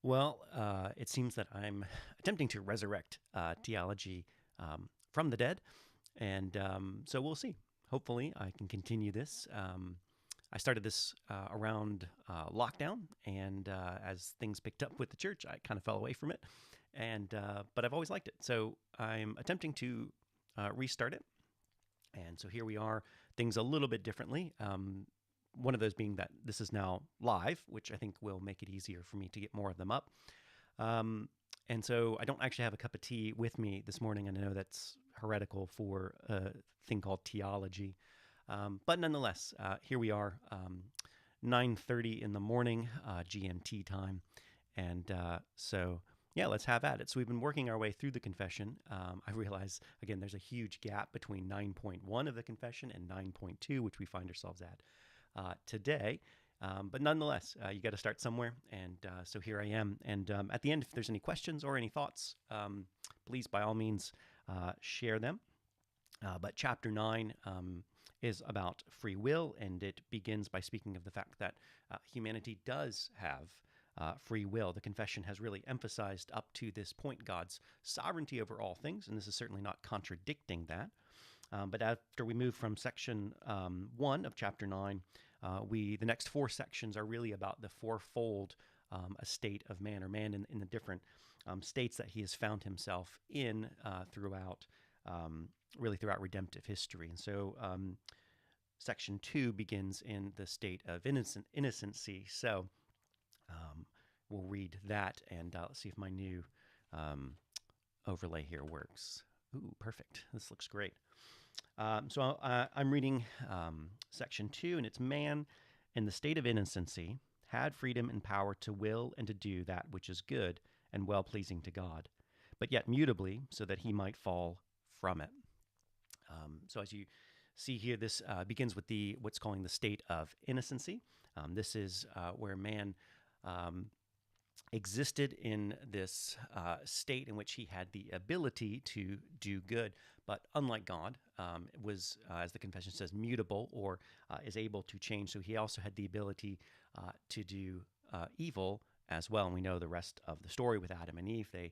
Well, it seems that I'm attempting to resurrect Tealogy from the dead, and so we'll see. Hopefully, I can continue this. I started this around lockdown, and as things picked up with the church, I kind of fell away from it. And but I've always liked it, so I'm attempting to restart it. And so here we are, things a little bit differently. One of those being that this is now live, which I think will make it easier for me to get more of them up. And so I don't actually have a cup of tea with me this morning, and I know that's heretical for a thing called Tealogy. But nonetheless, here we are, 9:30 in the morning, GMT time. And so, yeah, let's have at it. So we've been working our way through the confession. I realize, again, there's a huge gap between 9.1 of the confession and 9.2, which we find ourselves at today. But nonetheless, you got to start somewhere. And so here I am. And at the end, if there's any questions or any thoughts, please, by all means, share them. But chapter 9 is about free will, and it begins by speaking of the fact that humanity does have free will. The confession has really emphasized up to this point God's sovereignty over all things, and this is certainly not contradicting that. But after we move from section 1 of chapter 9, the next 4 sections are really about the fourfold estate of man, or man in the different states that he has found himself in throughout redemptive history. And so section 2 begins in the state of innocency. So we'll read that, and let's see if my new overlay here works. Ooh, perfect. This looks great. So I'm reading section 2, and it's man in the state of innocency had freedom and power to will and to do that which is good and well-pleasing to God, but yet mutably, so that he might fall from it. So as you see here, this begins with what's calling the state of innocency. This is where man existed in this state in which he had the ability to do good, but unlike God, was, as the confession says, mutable, or is able to change. So he also had the ability to do evil as well. And we know the rest of the story with Adam and Eve. They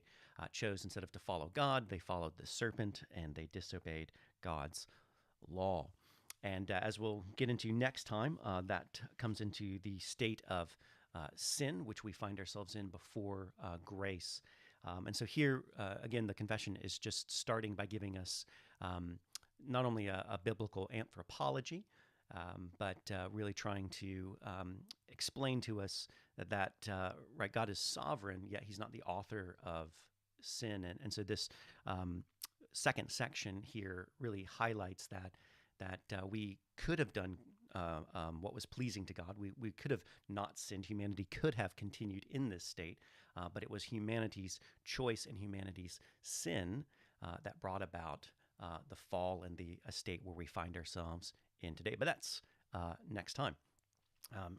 chose, instead of to follow God, they followed the serpent, and they disobeyed God's law. And as we'll get into next time, that comes into the state of sin, which we find ourselves in before grace. And so here, again, the confession is just starting by giving us not only a biblical anthropology, but really trying to explain to us that right, God is sovereign, yet he's not the author of sin. And so this second section here really highlights that we could have done what was pleasing to God. We could have not sinned. Humanity could have continued in this state, but it was humanity's choice and humanity's sin that brought about the fall and the estate where we find ourselves in today. But that's next time.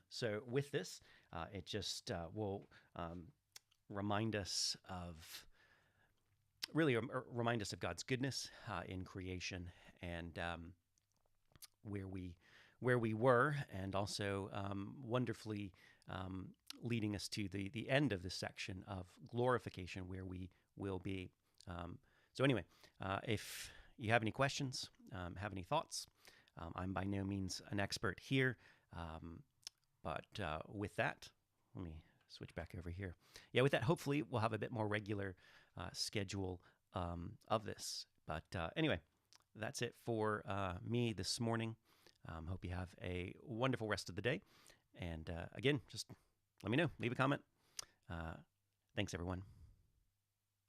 So with this, it just will remind us of God's goodness in creation, and where we were, and also wonderfully leading us to the end of this section of glorification, where we will be. So anyway, if you have any questions, have any thoughts, I'm by no means an expert here, but with that, let me switch back over here. Yeah, with that, hopefully we'll have a bit more regular schedule of this. But anyway, that's it for me this morning. Hope you have a wonderful rest of the day. And again, just let me know. Leave a comment. Thanks, everyone.